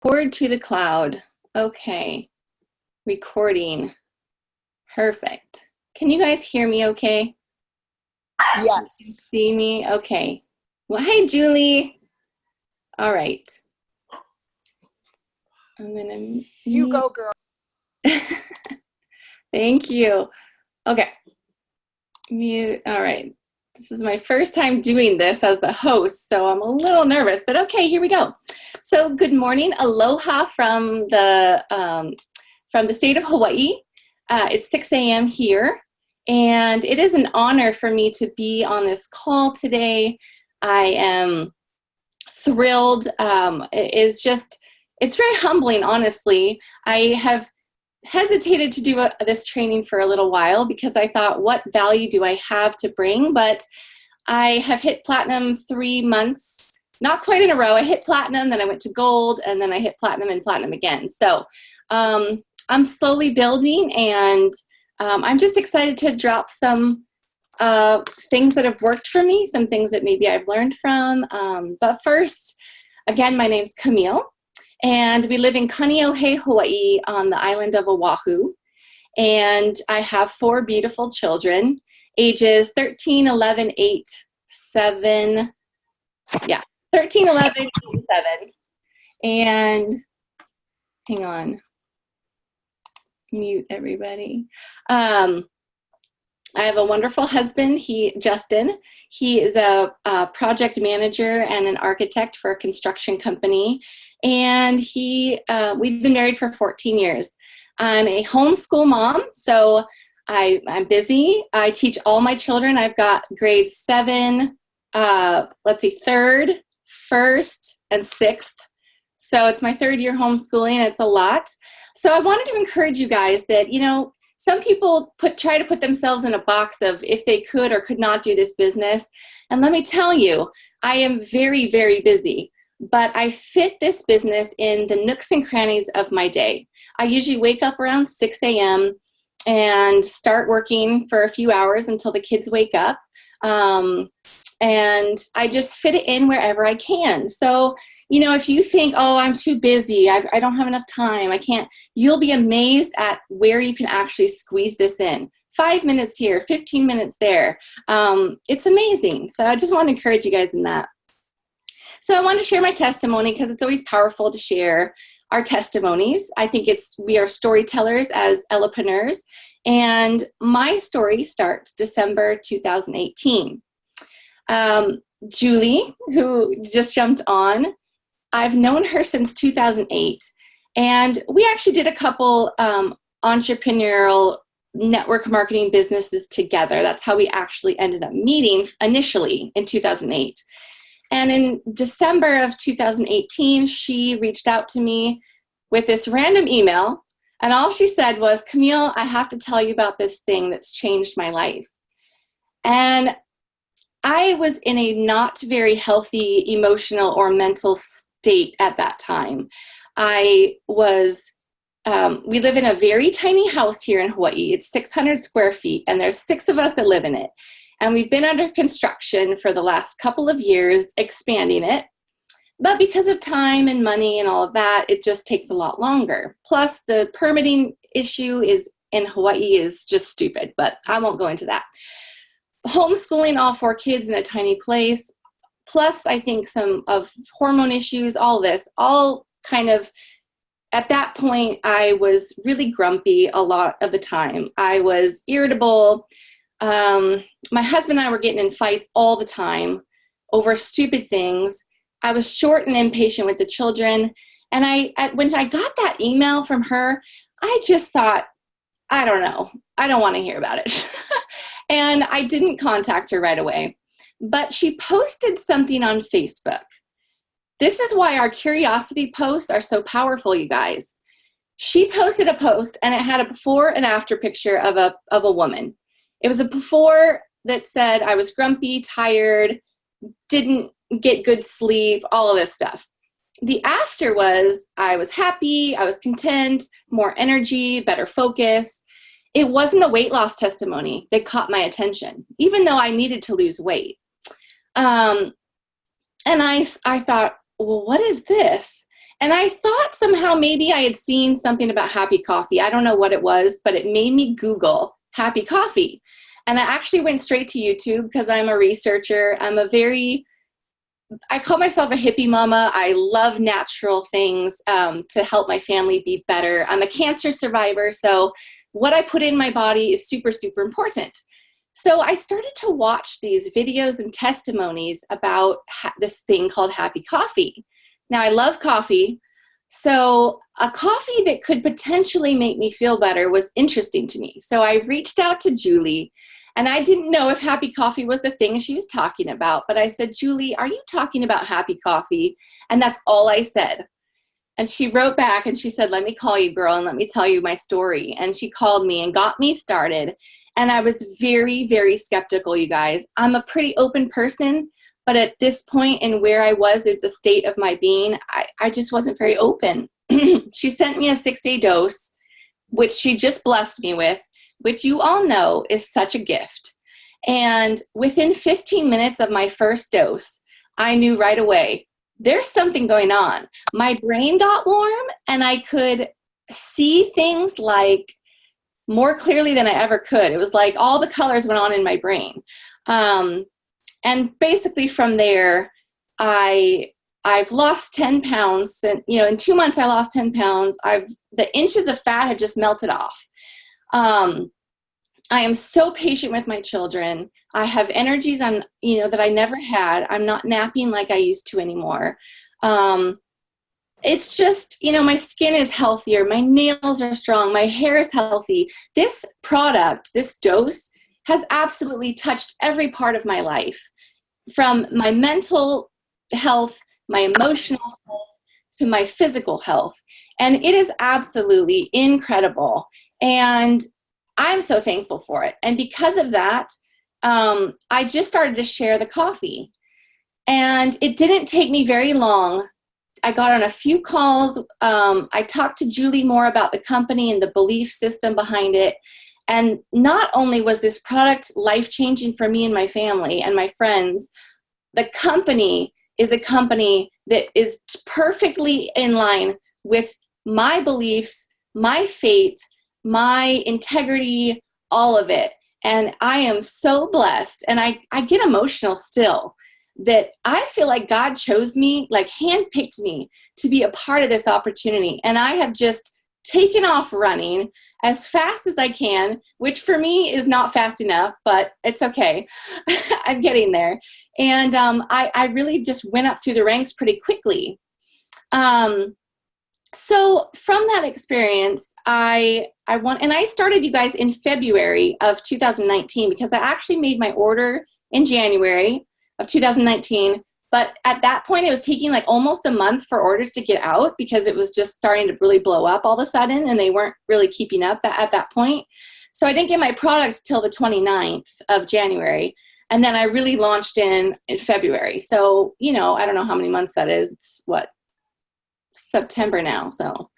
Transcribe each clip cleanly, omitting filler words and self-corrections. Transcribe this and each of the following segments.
Forward to the cloud. Okay. Recording. Perfect. Can you guys hear me okay? Yes. See me? Okay. Well, hey, Julie. All right. I'm going to... You go, girl. Thank you. Okay. Mute. All right. This is my first time doing this as the host, so I'm a little nervous, but okay, here we go. So good morning. Aloha from the state of Hawaii. It's 6 a.m. here, and it is an honor for me to be on this call today. I am thrilled. It's very humbling, honestly. I have hesitated to do this training for a little while because I thought, what value do I have to bring? But I have hit platinum 3 months, not quite in a row. I hit platinum, then I went to gold, and then I hit platinum and platinum again. So I'm slowly building, and I'm just excited to drop some things that have worked for me, some things that maybe I've learned from. But first, again, my name's Camile. And we live in Kaneohe, Hawaii on the island of Oahu. And I have 4 beautiful children, ages 13, 11, 8, 7. Yeah, 13, 11, 8, 7. And hang on, mute everybody. I have a wonderful husband, Justin. He is a project manager and an architect for a construction company. And we've been married for 14 years. I'm a homeschool mom, so I'm busy. I teach all my children. I've got grades 7, 3rd, 1st, and 6th. So it's my 3rd year homeschooling. It's a lot. So I wanted to encourage you guys that, some people try to put themselves in a box of if they could or could not do this business. And let me tell you, I am very, very busy, but I fit this business in the nooks and crannies of my day. I usually wake up around 6 a.m. and start working for a few hours until the kids wake up. And I just fit it in wherever I can. So, if you think, oh, I'm too busy, I don't have enough time, I can't, you'll be amazed at where you can actually squeeze this in. 5 minutes here, 15 minutes there. It's amazing. So I just want to encourage you guys in that. So I want to share my testimony because it's always powerful to share our testimonies. I think we are storytellers as Elapreneurs. And my story starts December 2018. Julie, who just jumped on, I've known her since 2008. And we actually did a couple entrepreneurial network marketing businesses together. That's how we actually ended up meeting initially in 2008. And in December of 2018, she reached out to me with this random email. And all she said was, Camile, I have to tell you about this thing that's changed my life. And I was in a not very healthy emotional or mental state at that time. We live in a very tiny house here in Hawaii. It's 600 square feet, and there's 6 of us that live in it. And we've been under construction for the last couple of years, expanding it. But because of time and money and all of that, it just takes a lot longer. Plus, the permitting issue in Hawaii is just stupid, but I won't go into that. Homeschooling all 4 kids in a tiny place, plus I think some of hormone issues, all this, all kind of, at that point, I was really grumpy a lot of the time. I was irritable. My husband and I were getting in fights all the time over stupid things. I was short and impatient with the children. And when I got that email from her, I just thought, I don't know. I don't want to hear about it. And I didn't contact her right away. But she posted something on Facebook. This is why our curiosity posts are so powerful, you guys. She posted a post, and it had a before and after picture of a woman. It was a before that said, I was grumpy, tired, didn't get good sleep, all of this stuff. The after was, I was happy, I was content, more energy, better focus. It wasn't a weight loss testimony that caught my attention, even though I needed to lose weight. And I thought, well, what is this? And I thought somehow maybe I had seen something about happy coffee. I don't know what it was, but it made me Google happy coffee. And I actually went straight to YouTube because I'm a researcher. I call myself a hippie mama. I love natural things to help my family be better. I'm a cancer survivor, so what I put in my body is super, super important. So I started to watch these videos and testimonies about this thing called happy coffee. Now, I love coffee, so a coffee that could potentially make me feel better was interesting to me. So I reached out to Julie, and I didn't know if happy coffee was the thing she was talking about, but I said, Julie, are you talking about happy coffee? And that's all I said. And she wrote back and she said, let me call you, girl, and let me tell you my story. And she called me and got me started. And I was very, very skeptical, you guys. I'm a pretty open person, but at this point in where I was at the state of my being, I just wasn't very open. She sent me a 6-day dose, which she just blessed me with, which you all know is such a gift. And within 15 minutes of my first dose, I knew right away, there's something going on. My brain got warm and I could see things like more clearly than I ever could. It was like all the colors went on in my brain. And basically from there, I've lost 10 pounds. And, in 2 months, I lost 10 pounds. The inches of fat have just melted off. I am so patient with my children. I have energies that I never had. I'm not napping like I used to anymore. It's just, my skin is healthier. My nails are strong. My hair is healthy. This product, this dose, has absolutely touched every part of my life, from my mental health, my emotional health, to my physical health. And it is absolutely incredible. And I'm so thankful for it. And because of that, I just started to share the coffee. And it didn't take me very long. I got on a few calls. I talked to Julie more about the company and the belief system behind it. And not only was this product life-changing for me and my family and my friends, the company is a company that is perfectly in line with my beliefs, my faith, my integrity, all of it. And I am so blessed. And I get emotional still that I feel like God chose me, like handpicked me to be a part of this opportunity. And I have just taken off running as fast as I can, which for me is not fast enough, but it's okay. I'm getting there. And I really just went up through the ranks pretty quickly. So from that experience, I started, you guys, in February of 2019, because I actually made my order in January of 2019. But at that point, it was taking like almost a month for orders to get out, because it was just starting to really blow up all of a sudden, and they weren't really keeping up at that point. So I didn't get my product till the 29th of January. And then I really launched in February. So, I don't know how many months that is. It's September now. So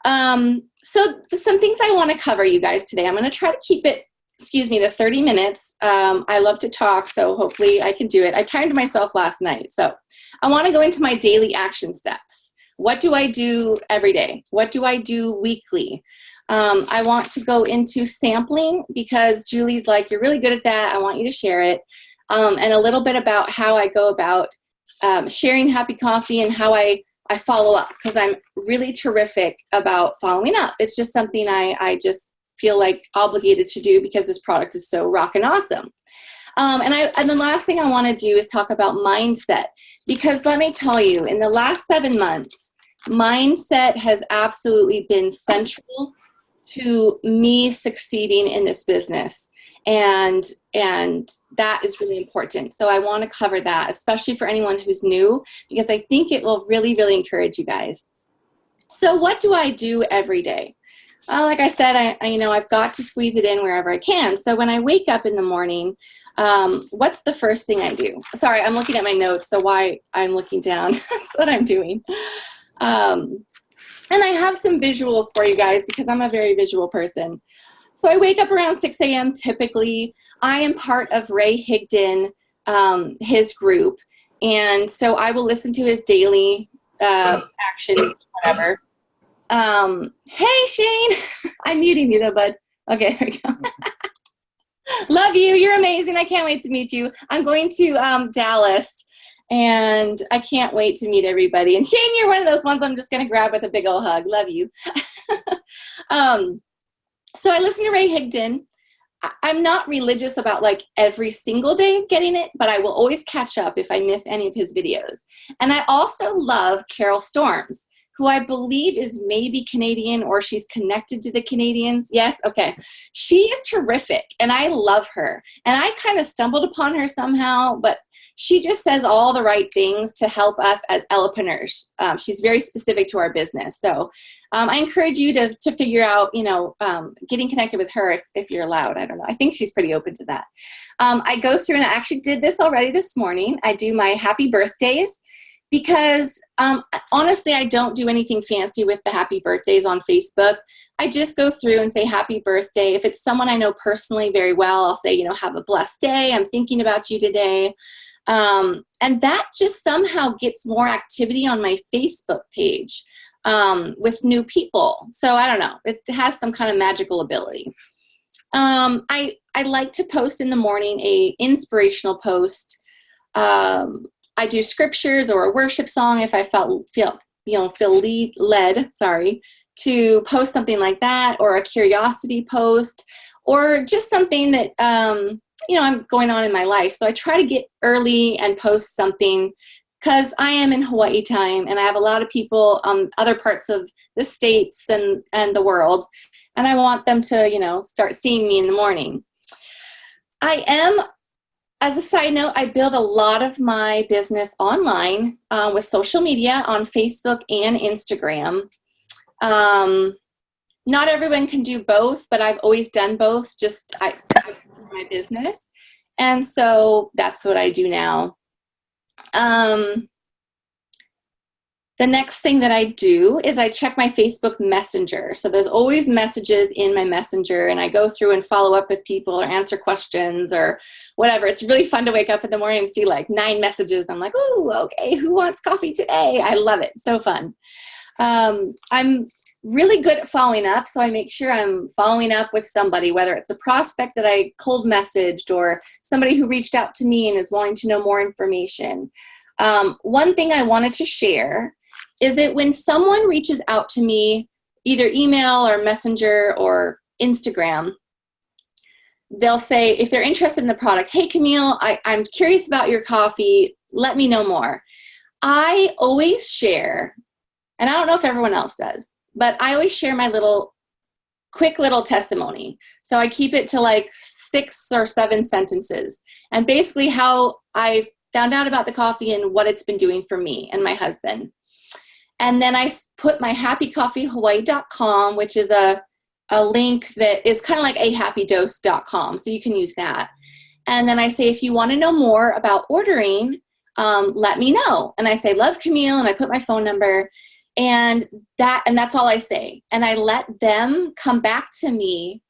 some things I want to cover, you guys, today. I'm going to try to keep it, the 30 minutes. I love to talk, so hopefully I can do it. I timed myself last night. So I want to go into my daily action steps. What do I do every day? What do I do weekly? I want to go into sampling, because Julie's like, you're really good at that. I want you to share it. And a little bit about how I go about sharing happy coffee and how I follow up, because I'm really terrific about following up. It's just something I just feel like obligated to do, because this product is so rockin' awesome. And the last thing I want to do is talk about mindset, because let me tell you, in the last 7 months, mindset has absolutely been central to me succeeding in this business. And that is really important. So I want to cover that, especially for anyone who's new, because I think it will really, really encourage you guys. So what do I do every day? Like I said, I've got to squeeze it in wherever I can. So when I wake up in the morning, what's the first thing I do? Sorry, I'm looking at my notes, so why I'm looking down. That's what I'm doing. And I have some visuals for you guys, because I'm a very visual person. So I wake up around 6 a.m. typically. I am part of Ray Higdon, his group. And so I will listen to his daily action, whatever. Hey, Shane. I'm muting you though, bud. Okay, there we go. Love you. You're amazing. I can't wait to meet you. I'm going to Dallas, and I can't wait to meet everybody. And Shane, you're one of those ones I'm just going to grab with a big old hug. Love you. So I listen to Ray Higdon. I'm not religious about like every single day getting it, but I will always catch up if I miss any of his videos. And I also love Carol Storms, who I believe is maybe Canadian, or she's connected to the Canadians. Yes, okay. She is terrific, and I love her. And I kind of stumbled upon her somehow, but she just says all the right things to help us as elopreneurs. She's very specific to our business. So I encourage you to figure out, getting connected with her if you're allowed. I don't know. I think she's pretty open to that. I go through, and I actually did this already this morning. I do my happy birthdays because honestly, I don't do anything fancy with the happy birthdays on Facebook. I just go through and say happy birthday. If it's someone I know personally very well, I'll say, have a blessed day. I'm thinking about you today. And that just somehow gets more activity on my Facebook page with new people. So I don't know. It has some kind of magical ability. I like to post in the morning a inspirational post. I do scriptures or a worship song if I feel led to post something like that, or a curiosity post, or just something that I'm going on in my life. So I try to get early and post something because I am in Hawaii time, and I have a lot of people on other parts of the states and the world, and I want them to start seeing me in the morning. As a side note, I build a lot of my business online with social media on Facebook and Instagram. Not everyone can do both, but I've always done both, my business. And so that's what I do now. The next thing that I do is I check my Facebook Messenger. So there's always messages in my Messenger, and I go through and follow up with people or answer questions or whatever. It's really fun to wake up in the morning and see like 9 messages. I'm like, ooh, okay, who wants coffee today? I love it. So fun. I'm really good at following up, so I make sure I'm following up with somebody, whether it's a prospect that I cold messaged or somebody who reached out to me and is wanting to know more information. One thing I wanted to share is that when someone reaches out to me, either email or messenger or Instagram, they'll say, if they're interested in the product, hey, Camille, I'm curious about your coffee. Let me know more. I always share, and I don't know if everyone else does, but I always share my quick little testimony. So I keep it to like 6 or 7 sentences, and basically how I found out about the coffee and what it's been doing for me and my husband. And then I put my happycoffeehawaii.com, which is a link that is kind of like ahappydose.com. So you can use that. And then I say, if you want to know more about ordering, let me know. And I say, love Camille, and I put my phone number, and that's all I say. And I let them come back to me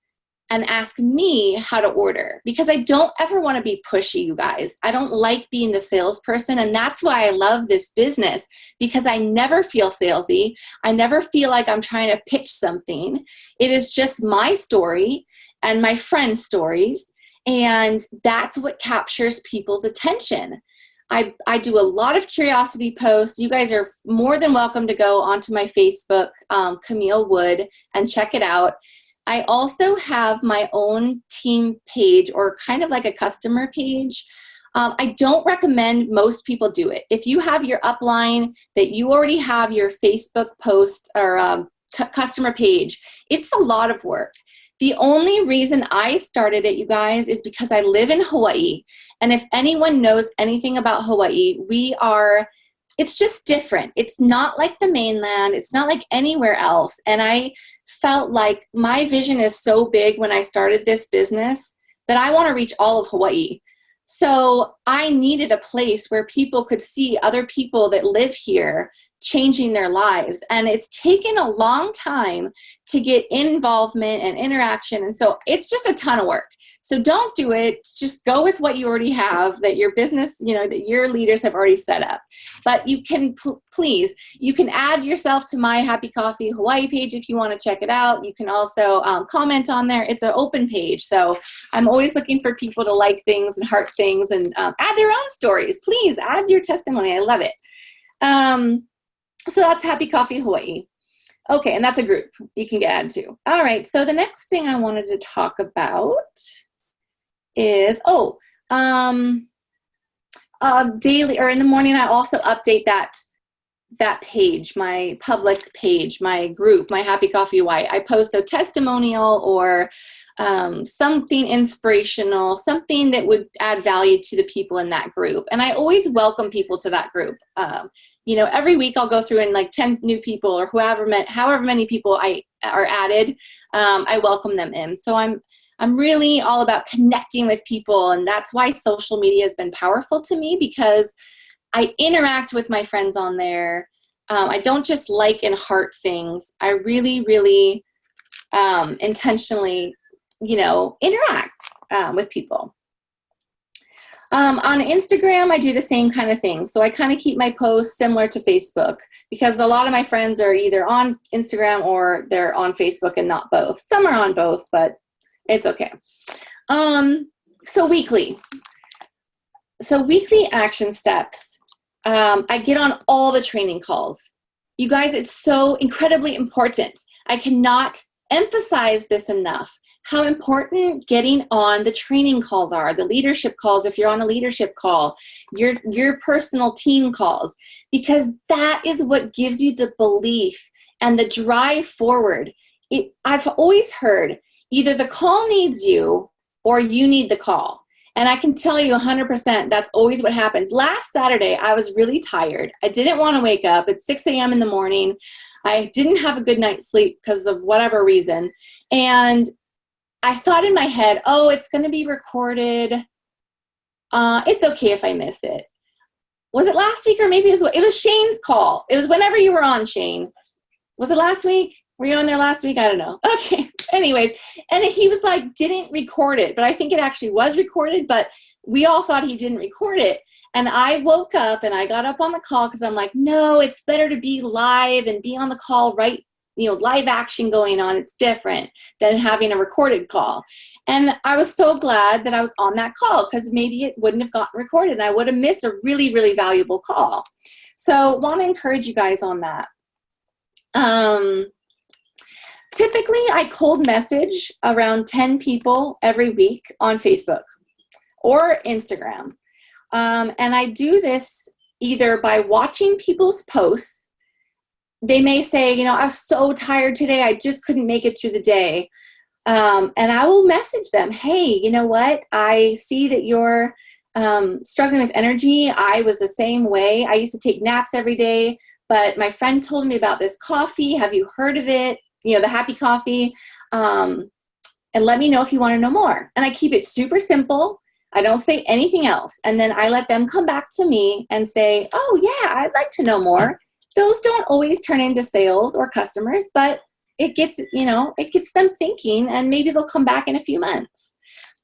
and ask me how to order, because I don't ever want to be pushy, you guys. I don't like being the salesperson, and that's why I love this business, because I never feel salesy. I never feel like I'm trying to pitch something. It is just my story and my friends' stories, and that's what captures people's attention. I do a lot of curiosity posts. You guys are more than welcome to go onto my Facebook, Camille Wood, and check it out. I also have my own team page, or kind of like a customer page. I don't recommend most people do it. If you have your upline, that you already have your Facebook post or customer page, it's a lot of work. The only reason I started it, you guys, is because I live in Hawaii. And if anyone knows anything about Hawaii, it's just different. It's not like the mainland. It's not like anywhere else. And I felt like my vision is so big when I started this business that I want to reach all of Hawaii. So I needed a place where people could see other people that live here changing their lives. And it's taken a long time to get involvement and interaction. And so it's just a ton of work. So don't do it. Just go with what you already have, that your business, that your leaders have already set up. But you can, please, you can add yourself to my Happy Coffee Hawaii page if you want to check it out. You can also comment on there. It's an open page. So I'm always looking for people to like things and heart things and add their own stories. Please add your testimony. I love it. So that's Happy Coffee Hawaii. Okay, and that's a group you can get added to. All right, so the next thing I wanted to talk about is, daily, or in the morning, I also update that page, my public page, my group, my Happy Coffee Hawaii. I post a testimonial or something inspirational, something that would add value to the people in that group. And I always welcome people to that group. Every week I'll go through and like 10 new people or however many people are added, I welcome them in. So I'm really all about connecting with people. And that's why social media has been powerful to me, because I interact with my friends on there. I don't just like and heart things. I really, really intentionally, interact with people. On Instagram, I do the same kind of thing. So I kind of keep my posts similar to Facebook, because a lot of my friends are either on Instagram or they're on Facebook and not both. Some are on both, but it's okay. So weekly action steps. I get on all the training calls. You guys, it's so incredibly important. I cannot emphasize this enough, how important getting on the training calls are, the leadership calls, if you're on a leadership call, your personal team calls, because that is what gives you the belief and the drive forward. I've always heard either the call needs you or you need the call. And I can tell you 100% that's always what happens. Last Saturday, I was really tired. I didn't want to wake up. It's 6 a.m. in the morning. I didn't have a good night's sleep because of whatever reason. And I thought in my head, it's going to be recorded. It's okay if I miss it. Was it last week or maybe it was Shane's call. It was whenever you were on, Shane. Was it last week? Were you on there last week? I don't know. Okay. Anyways, and he was like, didn't record it, but I think it actually was recorded, but we all thought he didn't record it. And I woke up and I got up on the call because I'm like, no, it's better to be live and be on the call, right? Live action going on. It's different than having a recorded call. And I was so glad that I was on that call, because maybe it wouldn't have gotten recorded and I would have missed a really, really valuable call. So want to encourage you guys on that. Typically, I cold message around 10 people every week on Facebook or Instagram. And I do this either by watching people's posts. They may say, I was so tired today, I just couldn't make it through the day. And I will message them, hey, you know what? I see that you're struggling with energy. I was the same way. I used to take naps every day, but my friend told me about this coffee. Have you heard of it? The Happy Coffee. And let me know if you want to know more. And I keep it super simple. I don't say anything else. And then I let them come back to me and say, oh yeah, I'd like to know more. Those don't always turn into sales or customers, but it gets them thinking, and maybe they'll come back in a few months.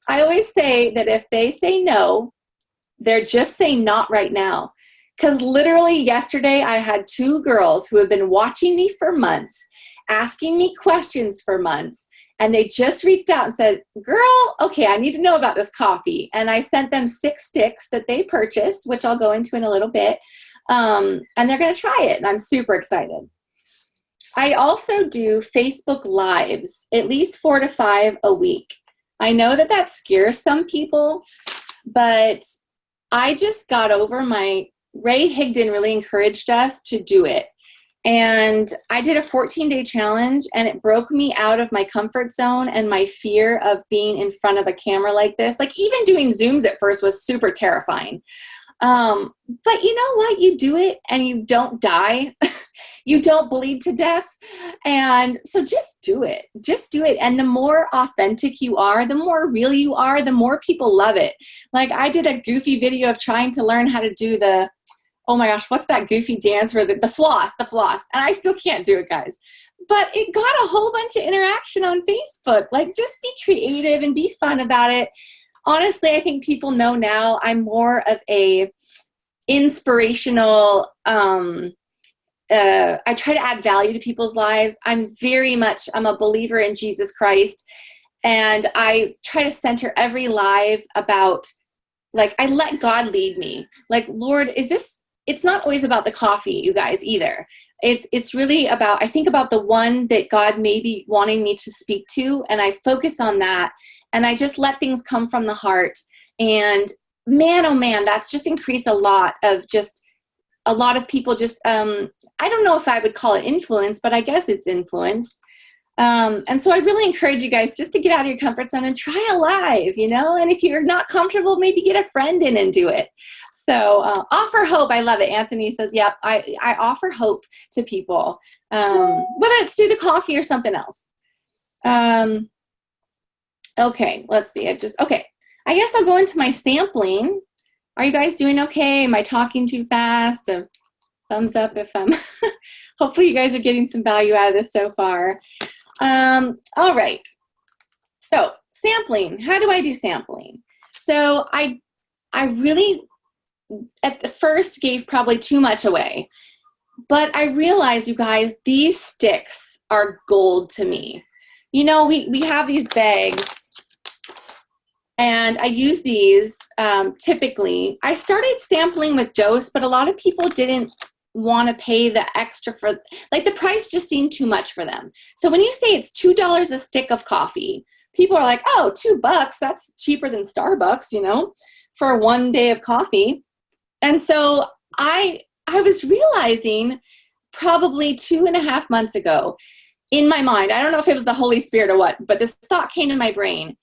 I always say that if they say no, they're just saying not right now. Because literally yesterday I had 2 girls who have been watching me for months, asking me questions for months, and they just reached out and said, girl, okay, I need to know about this coffee. And I sent them 6 sticks that they purchased, which I'll go into in a little bit. And they're going to try it, and I'm super excited. I also do Facebook Lives, at least 4 to 5 a week. I know that scares some people, but I just got over Ray Higdon really encouraged us to do it. And I did a 14-day challenge, and it broke me out of my comfort zone and my fear of being in front of a camera like this. Like, even doing Zooms at first was super terrifying. But you know what? You do it and you don't die. You don't bleed to death. And so just do it. Just do it. And the more authentic you are, the more real you are, the more people love it. Like, I did a goofy video of trying to learn how to do oh my gosh, what's that goofy dance where the floss. And I still can't do it, guys. But it got a whole bunch of interaction on Facebook. Like, just be creative and be fun about it. Honestly, I think people know now I'm more of a inspirational, I try to add value to people's lives. I'm a believer in Jesus Christ. And I try to center every live about, like, I let God lead me. Like, Lord, it's not always about the coffee, you guys, either. It's really about, I think about the one that God may be wanting me to speak to, and I focus on that, and I just let things come from the heart. And man, oh man, that's just increased a lot of people just, I don't know if I would call it influence, but I guess it's influence. And so I really encourage you guys just to get out of your comfort zone and try a live, and if you're not comfortable, maybe get a friend in and do it. So offer hope. I love it. Anthony says, yep, I offer hope to people, whether it's through the coffee or something else. Okay, let's see. Okay. I guess I'll go into my sampling. Are you guys doing okay? Am I talking too fast? A thumbs up if I'm, hopefully you guys are getting some value out of this so far. All right. So sampling, how do I do sampling? So I really, at the first, gave probably too much away, but I realized, you guys, these sticks are gold to me. We have these bags, and I use these typically. I started sampling with dose, but a lot of people didn't want to pay the extra for, like, the price just seemed too much for them. So when you say it's $2 a stick of coffee, people are like, oh, $2, that's cheaper than Starbucks, for 1 day of coffee. And so I was realizing probably 2.5 months ago in my mind, I don't know if it was the Holy Spirit or what, but this thought came to my brain.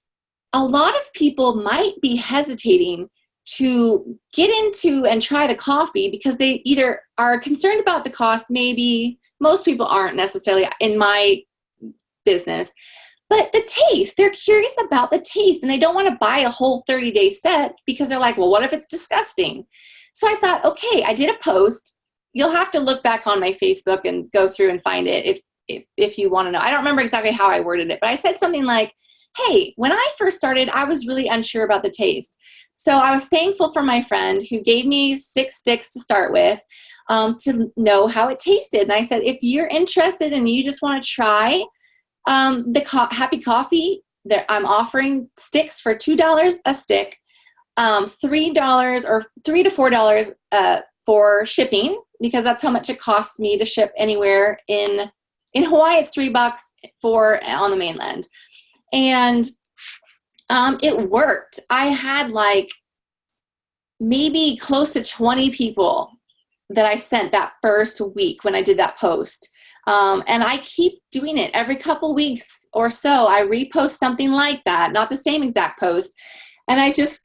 A lot of people might be hesitating to get into and try the coffee because they either are concerned about the cost, maybe most people aren't necessarily in my business, but the taste, they're curious about the taste, and they don't want to buy a whole 30-day set because they're like, well, what if it's disgusting? So I thought, okay, I did a post. You'll have to look back on my Facebook and go through and find it if you want to know. I don't remember exactly how I worded it, but I said something like, hey, when I first started, I was really unsure about the taste. So I was thankful for my friend who gave me 6 sticks to start with to know how it tasted. And I said, if you're interested and you just want to try the Happy Coffee, I'm offering sticks for $2 a stick, $3 or $3 to $4 for shipping, because that's how much it costs me to ship anywhere in Hawaii. It's $3 for on the mainland. And it worked. I had like maybe close to 20 people that I sent that first week when I did that post. And I keep doing it every couple weeks or so. I repost something like that, not the same exact post. And I just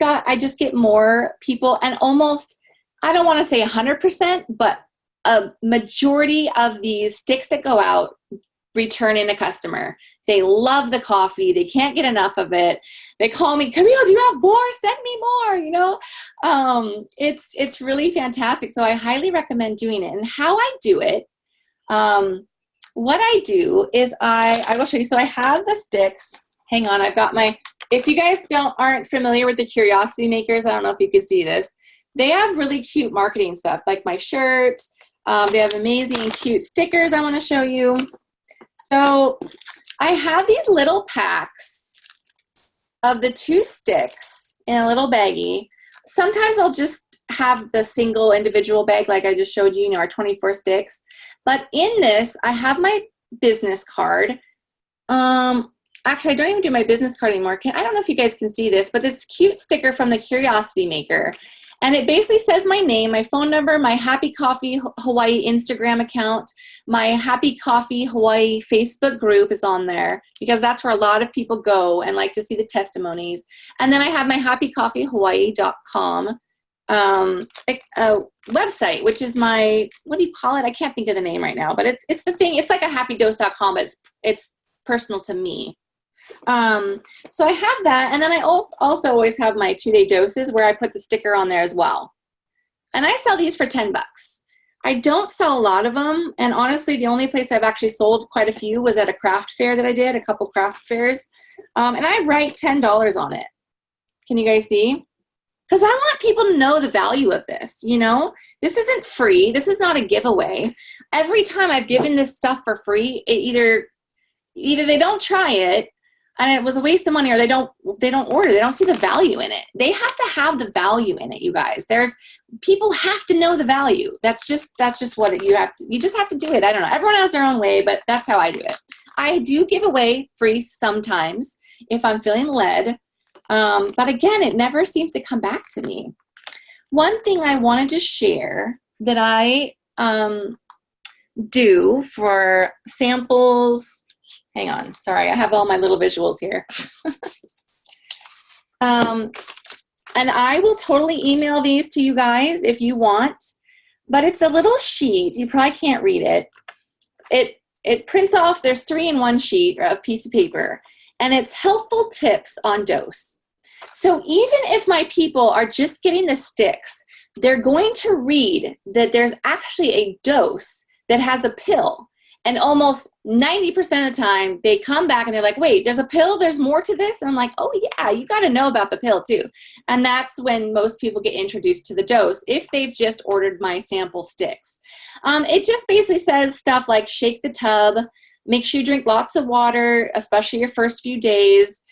get more people, and almost, I don't want to say 100%, but a majority of these sticks that go out return in a customer. They love the coffee. They can't get enough of it. They call me, Camille, do you have more? Send me more, It's really fantastic. So I highly recommend doing it. And how I do it, what I do is I will show you. So I have the sticks. Hang on, I've got if you guys aren't familiar with the Curiosity Makers, I don't know if you can see this. They have really cute marketing stuff, like my shirts. They have amazing, cute stickers I want to show you. So I have these little packs of the 2 sticks in a little baggie. Sometimes I'll just have the single individual bag like I just showed you, our 24 sticks. But in this, I have my business card. Actually, I don't even do my business card anymore. I don't know if you guys can see this, but this cute sticker from the Curiosity Maker. And it basically says my name, my phone number, my Happy Coffee Hawaii Instagram account, my Happy Coffee Hawaii Facebook group is on there because that's where a lot of people go and like to see the testimonies. And then I have my happycoffeehawaii.com website, which is my, what do you call it? I can't think of the name right now, but it's the thing. It's like a happydose.com, but it's personal to me. So I have that, and then I also always have my 2-day doses where I put the sticker on there as well. And I sell these for 10 bucks. I don't sell a lot of them. And honestly, the only place I've actually sold quite a few was at a craft fair that I did, a couple craft fairs. And I write $10 on it. Can you guys see? Because I want people to know the value of this, you know? This isn't free. This is not a giveaway. Every time I've given this stuff for free, it either they don't try it and it was a waste of money, or they don't order. They don't see the value in it. They have to have the value in it, you guys. People have to know the value. That's just what you just have to do it. I don't know. Everyone has their own way, but that's how I do it. I do give away free sometimes if I'm feeling led. But again, it never seems to come back to me. One thing I wanted to share that I do for samples. Hang on, sorry, I have all my little visuals here. And I will totally email these to you guys if you want, but it's a little sheet. You probably can't read it. It prints off, there's 3-in-1 sheet of piece of paper, and it's helpful tips on dose. So even if my people are just getting the sticks, they're going to read that there's actually a dose that has a pill. And almost 90% of the time, they come back and they're like, wait, there's a pill? There's more to this? And I'm like, oh, yeah, you got to know about the pill, too. And that's when most people get introduced to the dose, if they've just ordered my sample sticks. It just basically says stuff like shake the tub, make sure you drink lots of water, especially your first few days.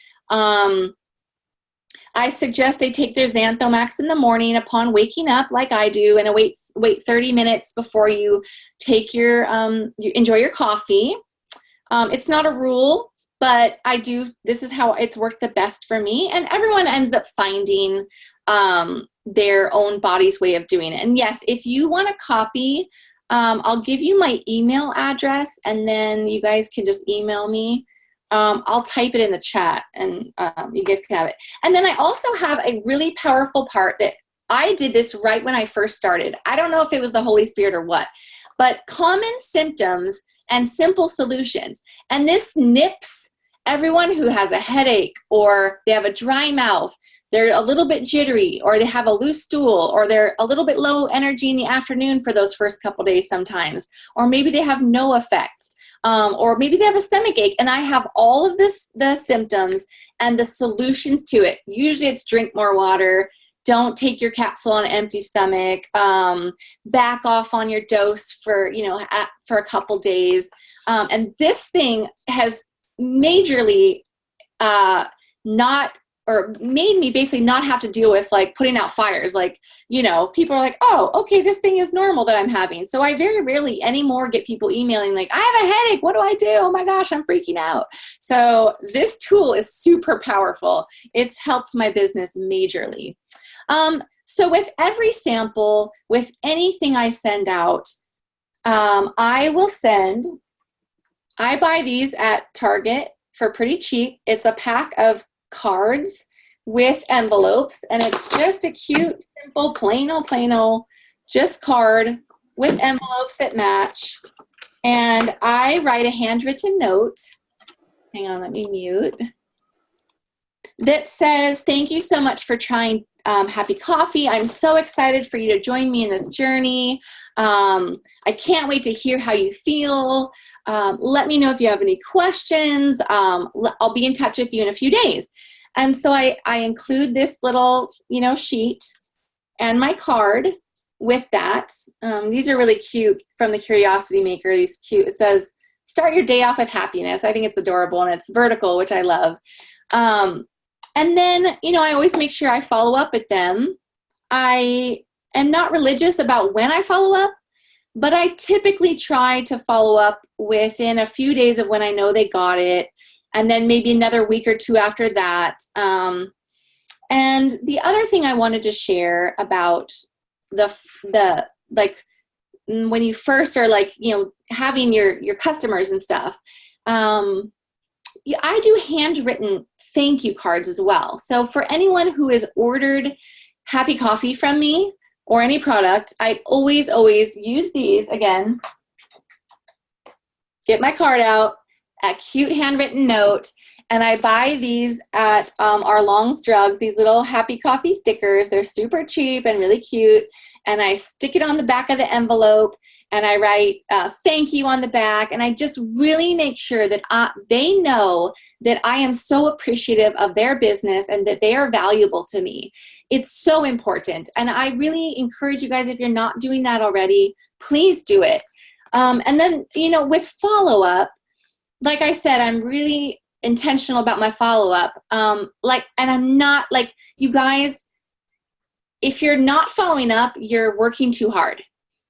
I suggest they take their Xanthomax in the morning upon waking up, like I do, and wait 30 minutes before you take you enjoy your coffee. It's not a rule, but this is how it's worked the best for me, and everyone ends up finding their own body's way of doing it. And yes, if you want a copy, I'll give you my email address, and then you guys can just email me. I'll type it in the chat, and you guys can have it. And then I also have a really powerful part that I did this right when I first started. I don't know if it was the Holy Spirit or what, but common symptoms and simple solutions. And this nips everyone who has a headache, or they have a dry mouth, they're a little bit jittery, or they have a loose stool, or they're a little bit low energy in the afternoon for those first couple days sometimes, or maybe they have no effect. Or maybe they have a stomach ache, and I have all of the symptoms and the solutions to it. Usually it's drink more water, don't take your capsule on an empty stomach, back off on your dose for a couple days. And this thing has majorly made me basically not have to deal with like putting out fires. Like, people are like, oh, okay, this thing is normal that I'm having. So I very rarely anymore get people emailing like, I have a headache. What do I do? Oh my gosh, I'm freaking out. So this tool is super powerful. It's helped my business majorly. So with every sample, with anything I send out, I buy these at Target for pretty cheap. It's a pack of cards with envelopes, and it's just a cute, simple, plain old just card with envelopes that match. And I write a handwritten note. Hang on, let me mute. That says, thank you so much for trying Happy Coffee. I'm so excited for you to join me in this journey. I can't wait to hear how you feel. Let me know if you have any questions. I'll be in touch with you in a few days. And so I include this little, sheet and my card with that. These are really cute from the Curiosity Maker. These cute. It says, start your day off with happiness. I think it's adorable, and it's vertical, which I love. And then, I always make sure I follow up with them. I am not religious about when I follow up, but I typically try to follow up within a few days of when I know they got it, and then maybe another week or two after that. And the other thing I wanted to share about the when you first are having your customers and stuff, I do handwritten thank you cards as well. So for anyone who has ordered Happy Coffee from me or any product, I always use these again. Get my card out, a cute handwritten note, and I buy these at our Long's Drugs, these little Happy Coffee stickers. They're super cheap and really cute. and I stick it on the back of the envelope, and I write thank you on the back, and I just really make sure that they know that I am so appreciative of their business and that they are valuable to me. It's so important, and I really encourage you guys, if you're not doing that already, please do it. And then, with follow-up, like I said, I'm really intentional about my follow-up. And I'm not, like, you guys, if you're not following up, you're working too hard.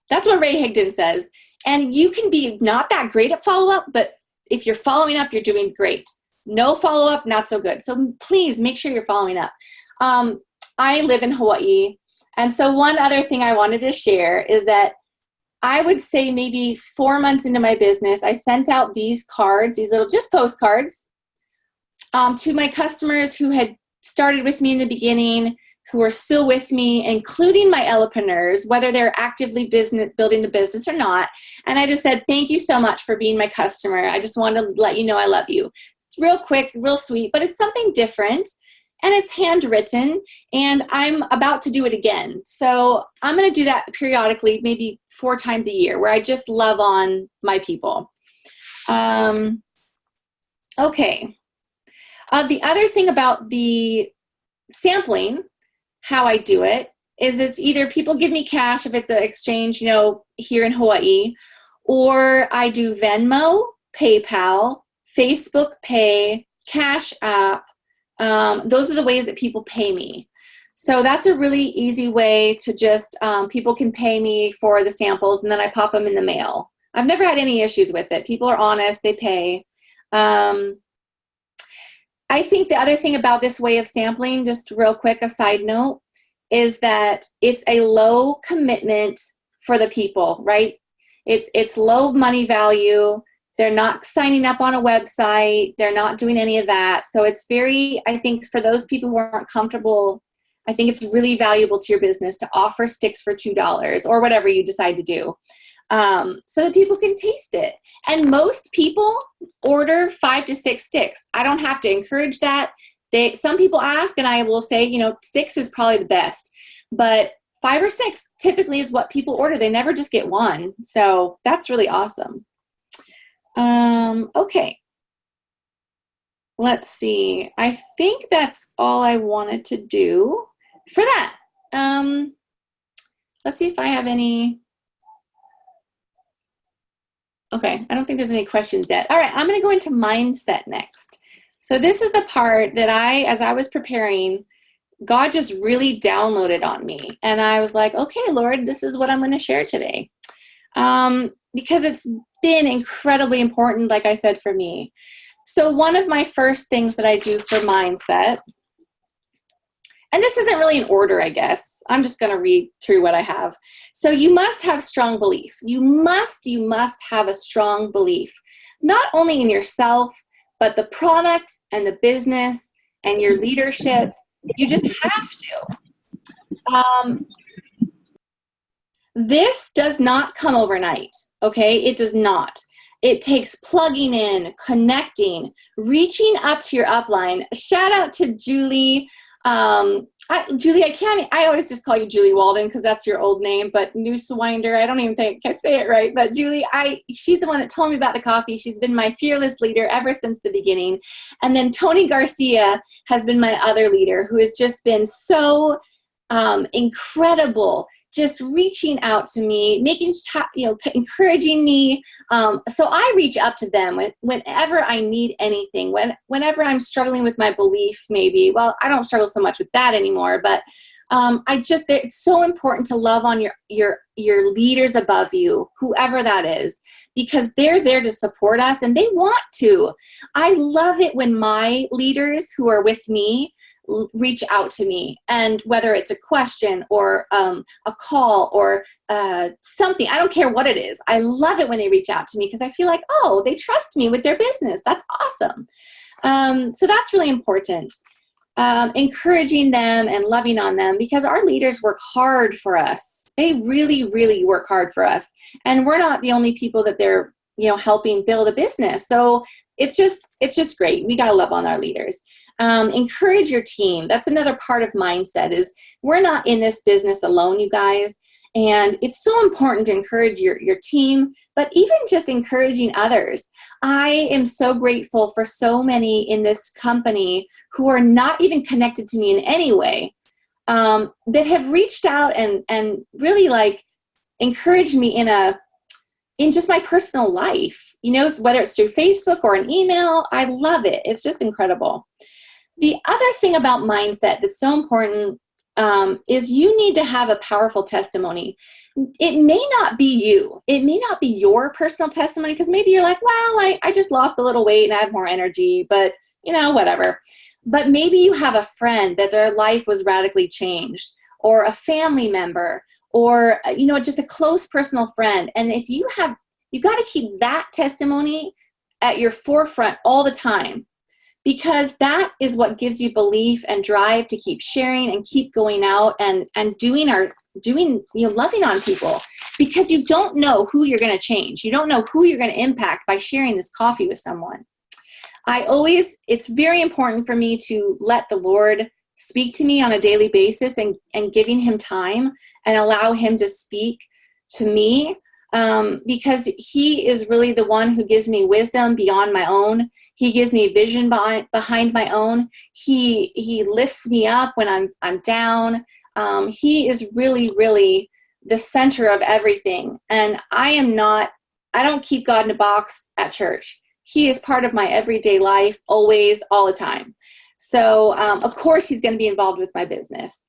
That's what Ray Higdon says. And you can be not that great at follow-up, but if you're following up, you're doing great. No follow-up, not so good. So please make sure you're following up. I live in Hawaii. And so one other thing I wanted to share is that I would say maybe 4 months into my business, I sent out these cards, these little just postcards, to my customers who had started with me in the beginning, who are still with me, including my elopreneurs, whether they're actively building the business or not. And I just said, thank you so much for being my customer. I just wanted to let you know I love you. It's real quick, real sweet, but it's something different. And it's handwritten, and I'm about to do it again. So I'm going to do that periodically, maybe 4 times a year, where I just love on my people. Okay. The other thing about the sampling, how I do it, is it's either people give me cash if it's an exchange, here in Hawaii, or I do Venmo, PayPal, Facebook Pay, Cash App. Those are the ways that people pay me. So that's a really easy way to just, people can pay me for the samples, and then I pop them in the mail. I've never had any issues with it. People are honest, they pay. I think the other thing about this way of sampling, just real quick, a side note, is that it's a low commitment for the people, right? It's low money value. They're not signing up on a website. They're not doing any of that. So it's very, I think for those people who aren't comfortable, I think it's really valuable to your business to offer sticks for $2 or whatever you decide to do, so that people can taste it. And most people order 5 to 6 sticks. I don't have to encourage that. Some people ask, and I will say, 6 is probably the best. But 5 or 6 typically is what people order. They never just get 1. So that's really awesome. Okay. Let's see. I think that's all I wanted to do for that. Let's see if I have any. Okay. I don't think there's any questions yet. All right. I'm going to go into mindset next. So this is the part that as I was preparing, God just really downloaded on me. And I was like, okay, Lord, this is what I'm going to share today. Because it's been incredibly important, like I said, for me. So one of my first things that I do for mindset, and this isn't really in order, I guess. I'm just going to read through what I have. So you must have strong belief. You must have a strong belief, not only in yourself, but the product and the business and your leadership. You just have to. This does not come overnight, okay? It does not. It takes plugging in, connecting, reaching up to your upline. Shout out to Julie. Julie, I always just call you Julie Walden because that's your old name, but Newswinder, I don't even think I say it right. But Julie, she's the one that told me about the coffee. She's been my fearless leader ever since the beginning. And then Tony Garcia has been my other leader, who has just been so incredible, just reaching out to me, encouraging me. So I reach up to them whenever I need anything, whenever I'm struggling with my belief, maybe. Well, I don't struggle so much with that anymore, but it's so important to love on your leaders above you, whoever that is, because they're there to support us and they want to. I love it when my leaders who are with me reach out to me, and whether it's a question or a call or something, I don't care what it is. I love it when they reach out to me because I feel like, oh, they trust me with their business. That's awesome. So that's really important. Encouraging them and loving on them, because our leaders work hard for us. They really, really work hard for us. And we're not the only people that they're, helping build a business. So it's just great. We got to love on our leaders. Encourage your team. That's another part of mindset is we're not in this business alone, you guys. And it's so important to encourage your team, but even just encouraging others. I am so grateful for so many in this company who are not even connected to me in any way, that have reached out and really like encouraged me in just my personal life, whether it's through Facebook or an email. I love it. It's just incredible. The other thing about mindset that's so important is you need to have a powerful testimony. It may not be you. It may not be your personal testimony, because maybe you're like, well, I just lost a little weight and I have more energy, but whatever. But maybe you have a friend that their life was radically changed, or a family member, or, just a close personal friend. And if you got to keep that testimony at your forefront all the time, because that is what gives you belief and drive to keep sharing and keep going out and loving on people, because you don't know who you're going to change. You don't know who you're going to impact by sharing this coffee with someone. It's very important for me to let the Lord speak to me on a daily basis and giving him time and allow him to speak to me, because he is really the one who gives me wisdom beyond my own. He gives me vision behind my own. He lifts me up when I'm down. He is really, really the center of everything. And I don't keep God in a box at church. He is part of my everyday life, always, all the time. So, of course, he's going to be involved with my business.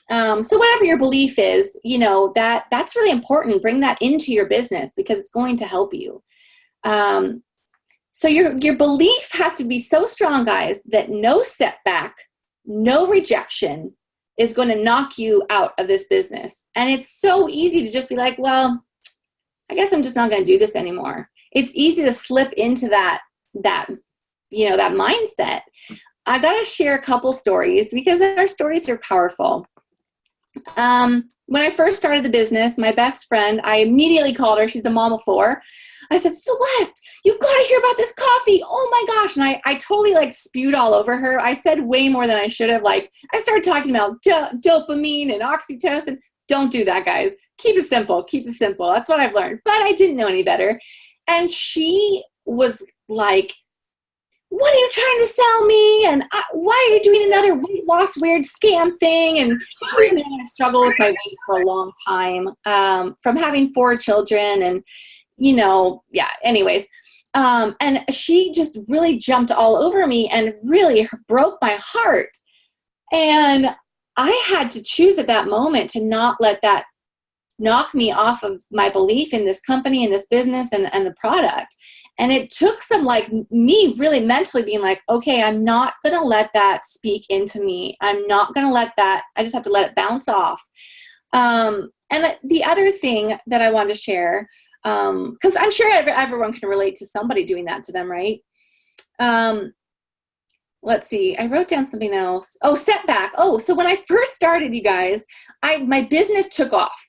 So whatever your belief is, that's really important. Bring that into your business, because it's going to help you. So your belief has to be so strong, guys, that no setback, no rejection is going to knock you out of this business. And it's so easy to just be like, well, I guess I'm just not going to do this anymore. It's easy to slip into that mindset. I got to share a couple stories, because our stories are powerful. When I first started the business, my best friend, I immediately called her. She's the mom of 4. I said, Celeste, you've got to hear about this coffee. Oh my gosh. And I totally spewed all over her. I said way more than I should have. I started talking about dopamine and oxytocin. Don't do that, guys. Keep it simple. Keep it simple. That's what I've learned. But I didn't know any better. And she was like, what are you trying to sell me? And why are you doing another weight loss weird scam thing? And she's been having a struggle with my weight for a long time, from having 4 children and, anyways. And she just really jumped all over me and really broke my heart. And I had to choose at that moment to not let that knock me off of my belief in this company and this business and the product. And it took some me really mentally being like, okay, I'm not going to let that speak into me. I'm not going to let that, I just have to let it bounce off. And the other thing that I wanted to share, because I'm sure everyone can relate to somebody doing that to them, right? Let's see. I wrote down something else. Oh, setback. Oh, so when I first started, you guys, my business took off.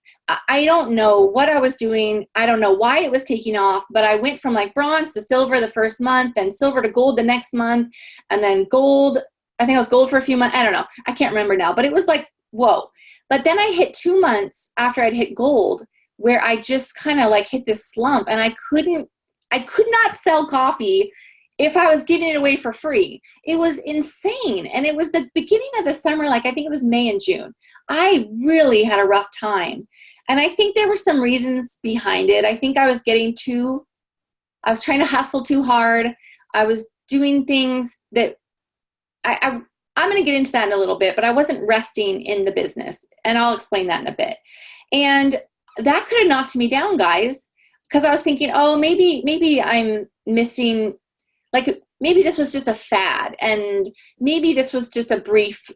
I don't know what I was doing. I don't know why it was taking off, but I went from bronze to silver the first month, and silver to gold the next month, and then gold. I think I was gold for a few months. I don't know. I can't remember now, but it was whoa. But then I hit 2 months after I'd hit gold, where I just kind of hit this slump, and I could not sell coffee if I was giving it away for free. It was insane. And it was the beginning of the summer, I think it was May and June. I really had a rough time. And I think there were some reasons behind it. I think I was I was trying to hustle too hard. I was doing things that I'm going to get into that in a little bit, but I wasn't resting in the business. And I'll explain that in a bit. And that could have knocked me down, guys, because I was thinking, oh, maybe I'm missing, maybe this was just a fad, and maybe this was just a brief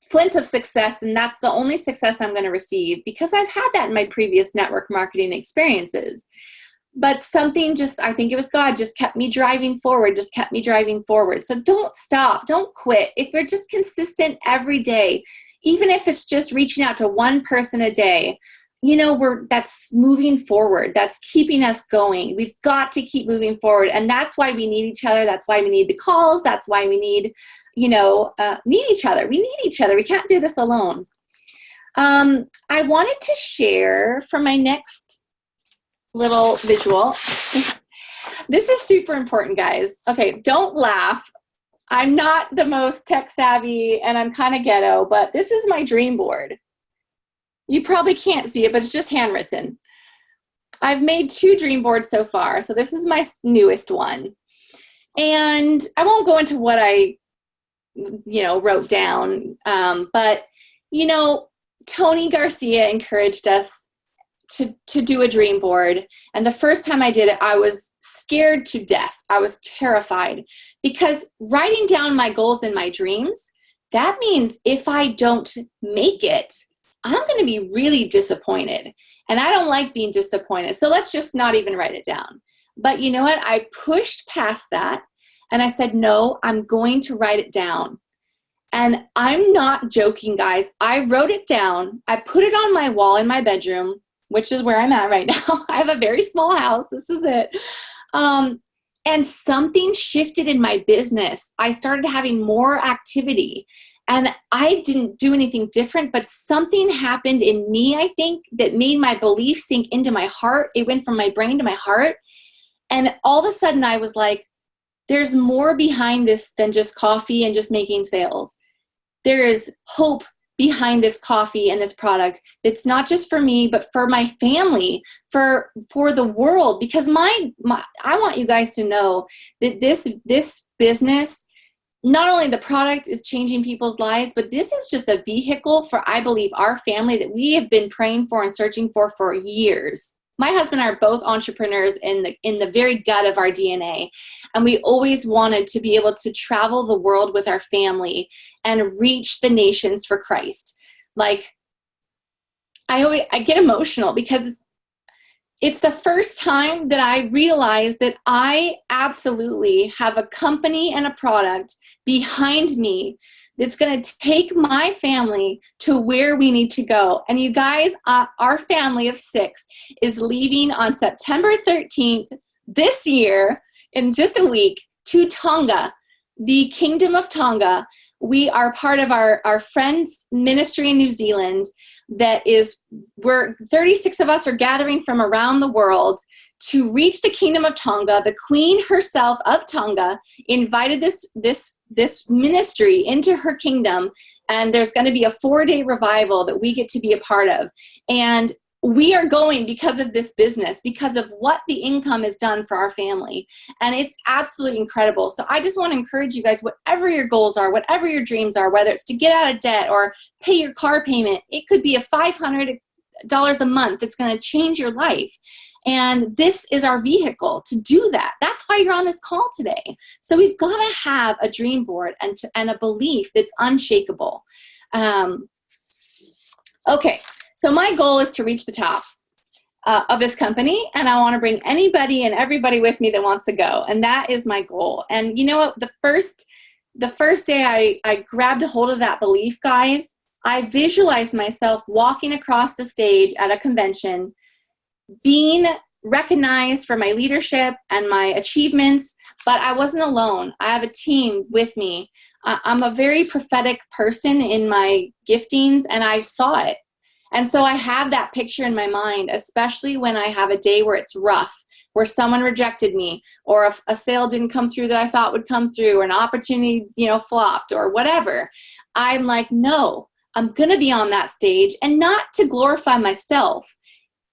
flint of success, and that's the only success I'm going to receive, because I've had that in my previous network marketing experiences. But something I think it was God, just kept me driving forward, So don't stop. Don't quit. If you're just consistent every day, even if it's just reaching out to one person a day, that's moving forward. That's keeping us going. We've got to keep moving forward. And that's why we need each other. That's why we need the calls. That's why we need each other. We need each other. We can't do this alone. I wanted to share for my next little visual. This is super important, guys. Okay, don't laugh. I'm not the most tech savvy and I'm kind of ghetto, but this is my dream board. You probably can't see it, but it's just handwritten. I've made 2 dream boards so far, so this is my newest one. And I won't go into what I, wrote down, but, Tony Garcia encouraged us to do a dream board. And the first time I did it, I was scared to death. I was terrified because writing down my goals and my dreams, that means if I don't make it, I'm going to be really disappointed. And I don't like being disappointed. So let's just not even write it down. But you know what? I pushed past that and I said, no, I'm going to write it down. And I'm not joking, guys. I wrote it down. I put it on my wall in my bedroom, which is where I'm at right now. I have a very small house. This is it. And something shifted in my business. I started having more activity. And I didn't do anything different, but something happened in me, I think, that made my belief sink into my heart. It went from my brain to my heart. And all of a sudden I was like, there's more behind this than just coffee and just making sales. There is hope behind this coffee and this product. It's not just for me, but for my family, for the world. Because I want you guys to know that this business, not only the product is changing people's lives, but this is just a vehicle for, I believe, our family that we have been praying for and searching for years. My husband and I are both entrepreneurs in the very gut of our DNA. And we always wanted to be able to travel the world with our family and reach the nations for Christ. Like, I get emotional because it's the first time that I realized that I absolutely have a company and a product behind me that's going to take my family to where we need to go. And you guys, our family of 6 is leaving on September 13th this year, in just a week, to Tonga, the Kingdom of Tonga. We are part of our friends ministry in New Zealand we're 36 of us are gathering from around the world to reach the Kingdom of Tonga. The Queen herself of Tonga invited this ministry into her kingdom, and there's going to be a 4-day revival that we get to be a part of. And we are going because of this business, because of what the income has done for our family. And it's absolutely incredible. So I just want to encourage you guys, whatever your goals are, whatever your dreams are, whether it's to get out of debt or pay your car payment, it could be a $500 a month that's going to change your life. And this is our vehicle to do that. That's why you're on this call today. So we've got to have a dream board and a belief that's unshakable. Okay. So my goal is to reach the top of this company, and I want to bring anybody and everybody with me that wants to go, and that is my goal. And you know what? The first day I grabbed a hold of that belief, guys, I visualized myself walking across the stage at a convention, being recognized for my leadership and my achievements, but I wasn't alone. I have a team with me. I'm a very prophetic person in my giftings, and I saw it. And so I have that picture in my mind, especially when I have a day where it's rough, where someone rejected me, or if a sale didn't come through that I thought would come through, or an opportunity, flopped, or whatever. I'm like, no, I'm going to be on that stage, and not to glorify myself.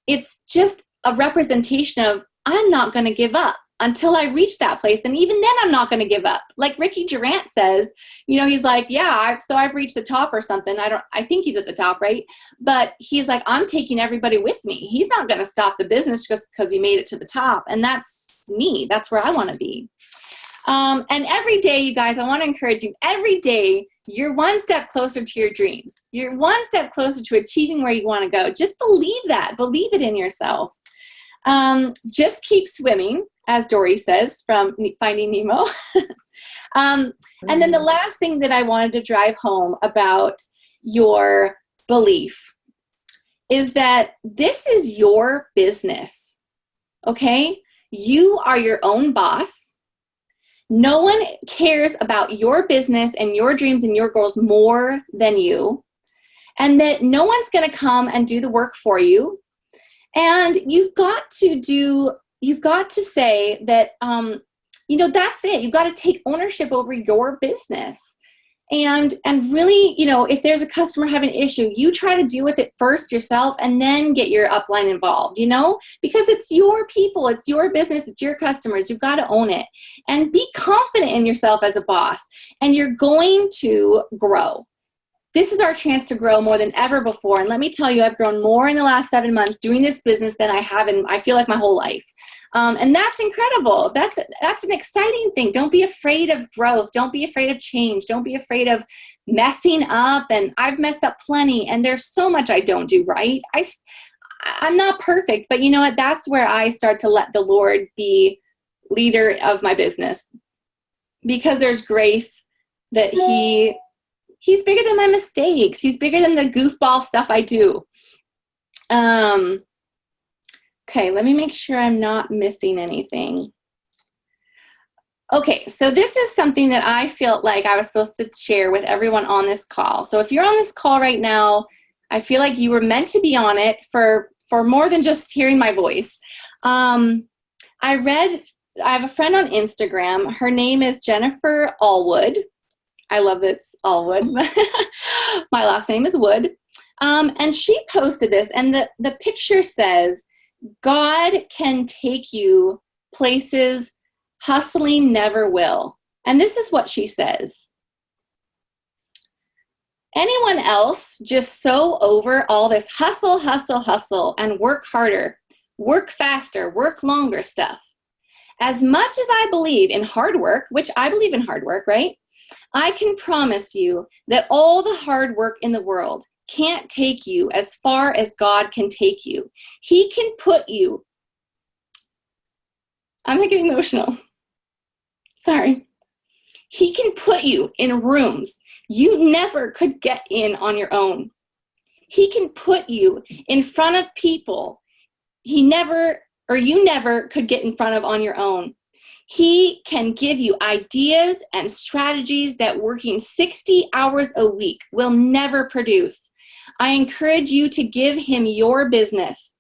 It's just a representation of I'm not going to give up until I reach that place. And even then, I'm not going to give up. Like Ricky Durant says, he's like, yeah, I've reached the top or something. I think he's at the top, right? But he's like, I'm taking everybody with me. He's not going to stop the business just because he made it to the top. And that's me. That's where I want to be. And every day, you guys, I want to encourage you, every day, you're one step closer to your dreams. You're one step closer to achieving where you want to go. Just believe that. Believe it in yourself. Just keep swimming, as Dory says from Finding Nemo. And then the last thing that I wanted to drive home about your belief is that this is your business, okay? You are your own boss. No one cares about your business and your dreams and your goals more than you. and that no one's going to come and do the work for you. And you've got to say that, that's it. You've got to take ownership over your business. And really, if there's a customer having an issue, you try to deal with it first yourself and then get your upline involved, because it's your people, it's your business, it's your customers. You've got to own it and be confident in yourself as a boss, and you're going to grow. This is our chance to grow more than ever before. And let me tell you, I've grown more in the last 7 months doing this business than I have in, I feel like, my whole life. And that's incredible. That's an exciting thing. Don't be afraid of growth. Don't be afraid of change. Don't be afraid of messing up. And I've messed up plenty. And there's so much I don't do right. I'm not perfect, but you know what? That's where I start to let the Lord be leader of my business, because there's grace that He's bigger than my mistakes. He's bigger than the goofball stuff I do. Okay, let me make sure I'm not missing anything. Okay, so this is something that I felt like I was supposed to share with everyone on this call. So if you're on this call right now, I feel like you were meant to be on it for more than just hearing my voice. I have a friend on Instagram. Her name is Jennifer Allwood. I love that it's Allwood. My last name is Wood. And she posted this, and the picture says, God can take you places hustling never will. And this is what she says. Anyone else just so over all this hustle, hustle, hustle, and work harder, work faster, work longer stuff? As much as I believe in hard work, which I believe in hard work, right? I can promise you that all the hard work in the world can't take you as far as God can take you. He can put you, I'm getting emotional. Sorry. He can put you in rooms you never could get in on your own. He can put you in front of people you never could get in front of on your own. He can give you ideas and strategies that working 60 hours a week will never produce. I encourage you to give him your business.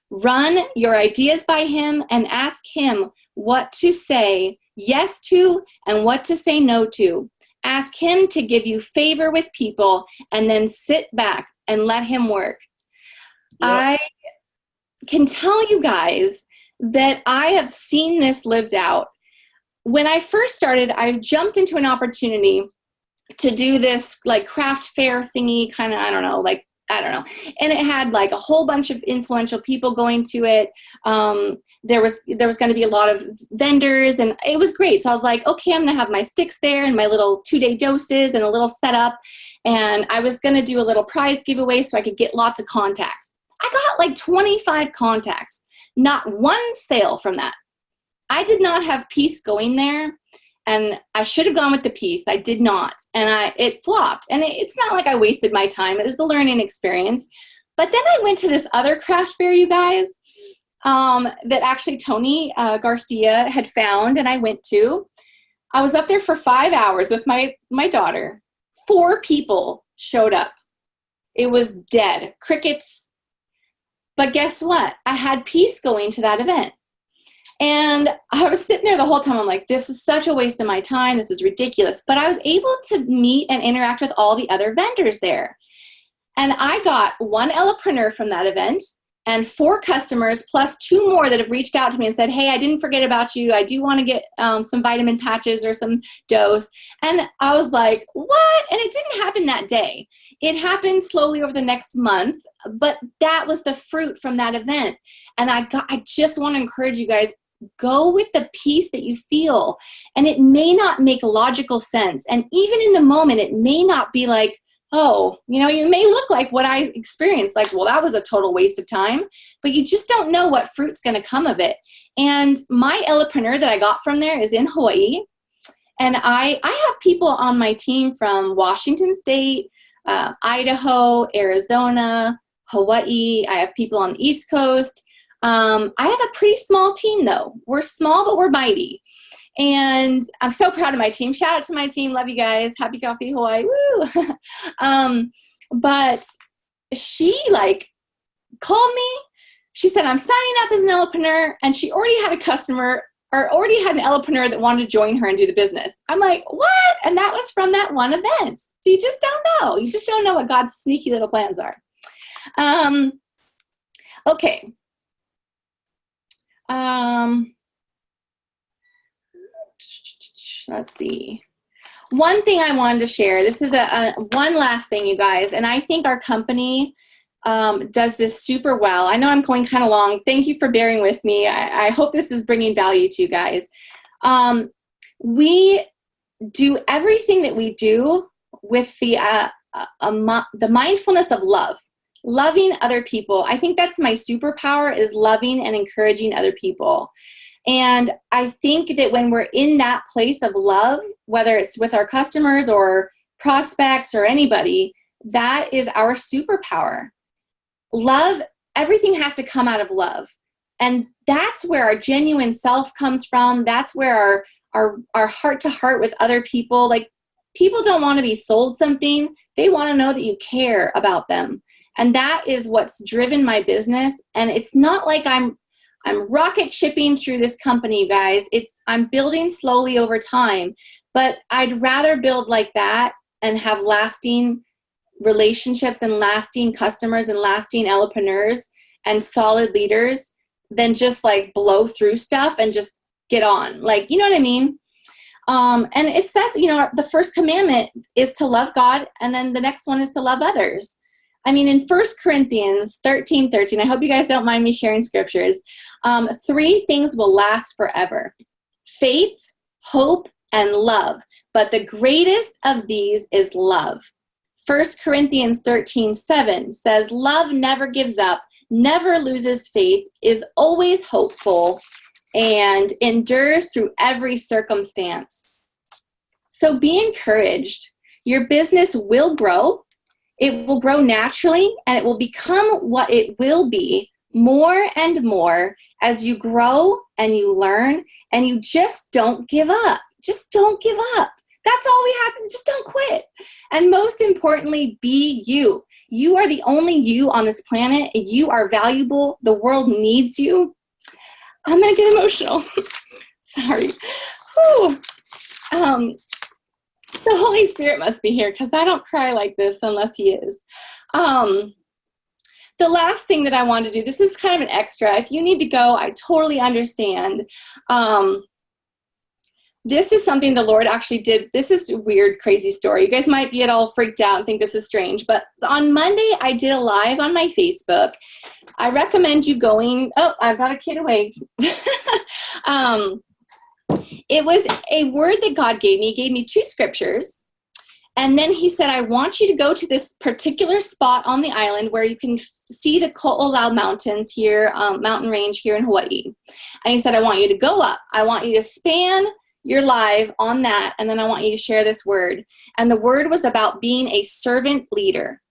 Run your ideas by him and ask him what to say yes to and what to say no to. Ask him to give you favor with people, and then sit back and let him work. Yep. I can tell you guys that I have seen this lived out. When I first started, I jumped into an opportunity to do this like craft fair thingy, kind of, I don't know. And it had like a whole bunch of influential people going to it. There was going to be a lot of vendors, and it was great. So I was like, okay, I'm going to have my sticks there and my little 2-day doses and a little setup. And I was going to do a little prize giveaway so I could get lots of contacts. I got like 25 contacts, not one sale from that. I did not have peace going there, and I should have gone with the peace. I did not, and it flopped. And it's not like I wasted my time. It was the learning experience. But then I went to this other craft fair, you guys, that actually Tony Garcia had found, and I went to. I was up there for 5 hours with my daughter. 4 people showed up. It was dead, crickets. But guess what? I had peace going to that event. And I was sitting there the whole time. I'm like, this is such a waste of my time. This is ridiculous. But I was able to meet and interact with all the other vendors there. And I got 1 Ellepreneur from that event and 4 customers plus 2 more that have reached out to me and said, hey, I didn't forget about you. I do want to get some vitamin patches or some dose. And I was like, what? And it didn't happen that day. It happened slowly over the next month, but that was the fruit from that event. And I just want to encourage you guys, go with the peace that you feel. And it may not make logical sense. And even in the moment, it may not be like, oh, you may look like what I experienced, like, well, that was a total waste of time, but you just don't know what fruit's going to come of it. And my Ellepreneur that I got from there is in Hawaii. And I have people on my team from Washington State, Idaho, Arizona, Hawaii. I have people on the East Coast. I have a pretty small team, though. We're small, but we're mighty. And I'm so proud of my team. Shout out to my team. Love you guys. Happy Coffee Hawaii. Woo! But she like called me. She said, I'm signing up as an elopreneur. And she already had a customer or already had an elopreneur that wanted to join her and do the business. I'm like, what? And that was from that one event. So you just don't know. You just don't know what God's sneaky little plans are. Okay. Let's see. One thing I wanted to share, this is one last thing, you guys, and I think our company does this super well. I know I'm going kind of long. Thank you for bearing with me. I hope this is bringing value to you guys. We do everything that we do with the mindfulness of love, loving other people. I think that's my superpower, is loving and encouraging other people. And I think that when we're in that place of love, whether it's with our customers or prospects or anybody, that is our superpower. Love, everything has to come out of love. And that's where our genuine self comes from. That's where our heart to heart with other people. Like, people don't want to be sold something. They want to know that you care about them. And that is what's driven my business. And it's not like I'm rocket shipping through this company, you guys. I'm building slowly over time, but I'd rather build like that and have lasting relationships and lasting customers and lasting elopreneurs and solid leaders than just like blow through stuff and just get on. Like, you know what I mean? And it says, the first commandment is to love God, and then the next one is to love others. I mean, in 1 Corinthians 13:13, I hope you guys don't mind me sharing scriptures. 3 things will last forever: faith, hope, and love. But the greatest of these is love. 1 Corinthians 13:7 says, love never gives up, never loses faith, is always hopeful, and endures through every circumstance. So be encouraged. Your business will grow. It will grow naturally, and it will become what it will be more and more as you grow and you learn, and you just don't give up. Just don't give up. That's all we have. Just don't quit. And most importantly, be you. You are the only you on this planet. You are valuable. The world needs you. I'm going to get emotional. Sorry. Whew. The Holy Spirit must be here, because I don't cry like this unless he is. The last thing that I want to do, this is kind of an extra. If you need to go, I totally understand. This is something the Lord actually did. This is a weird, crazy story. You guys might be all freaked out and think this is strange. But on Monday, I did a live on my Facebook. I recommend you going. Oh, I've got a kid away. It was a word that God gave me. He gave me 2 scriptures. And then he said, I want you to go to this particular spot on the island where you can see the Ko'olau Mountains here, mountain range here in Hawaii. And he said, I want you to go up. I want you to span your live on that. And then I want you to share this word. And the word was about being a servant leader,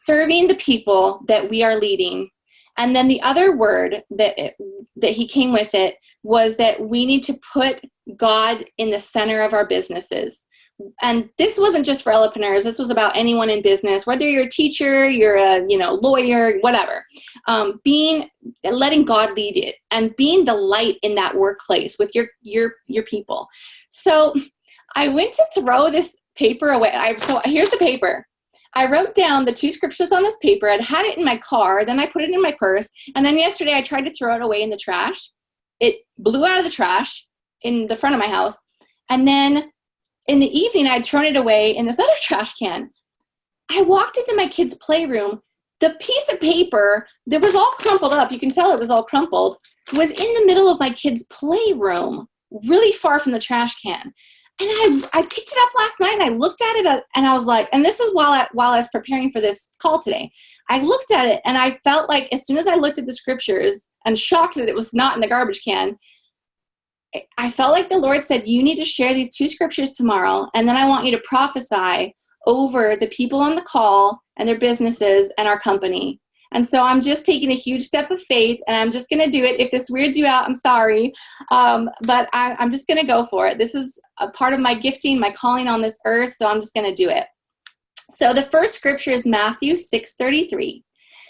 serving the people that we are leading. And then the other word that he came with it was that we need to put God in the center of our businesses. And this wasn't just for elopreneurs. This was about anyone in business, whether you're a teacher, you're a lawyer, whatever. Letting God lead it and being the light in that workplace with your people. So I went to throw this paper away. So here's the paper. I wrote down the 2 scriptures on this paper. I'd had it in my car. Then I put it in my purse. And then yesterday I tried to throw it away in the trash. It blew out of the trash in the front of my house. And then in the evening, I'd thrown it away in this other trash can. I walked into my kids' playroom. The piece of paper that was all crumpled up, you can tell it was all crumpled, was in the middle of my kids' playroom, really far from the trash can. And I picked it up last night, and I looked at it, and I was like, and this is while I was preparing for this call today. I looked at it, and I felt like as soon as I looked at the scriptures and shocked that it was not in the garbage can, I felt like the Lord said, you need to share these 2 scriptures tomorrow, and then I want you to prophesy over the people on the call and their businesses and our company. And so I'm just taking a huge step of faith, and I'm just going to do it. If this weirds you out, I'm sorry, but I'm just going to go for it. This is a part of my gifting, my calling on this earth, so I'm just going to do it. So the first scripture is Matthew 6:33.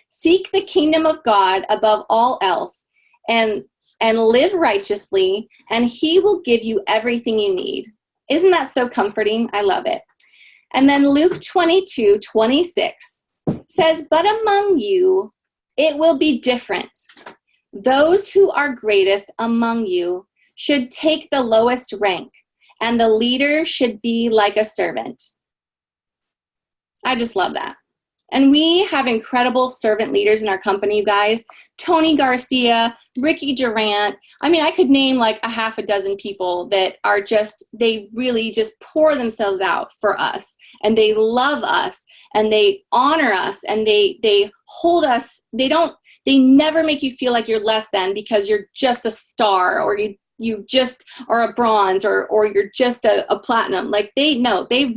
Seek the kingdom of God above all else and live righteously, and he will give you everything you need. Isn't that so comforting? I love it. And then Luke 22:26 says, but among you, it will be different. Those who are greatest among you should take the lowest rank, and the leader should be like a servant. I just love that. And we have incredible servant leaders in our company, you guys. Tony Garcia, Ricky Durant. I mean, I could name like a half a dozen people that are just, they really just pour themselves out for us. And they love us and they honor us and they hold us. They never make you feel like you're less than because you're just a star or you just are a bronze or you're just a platinum. Like they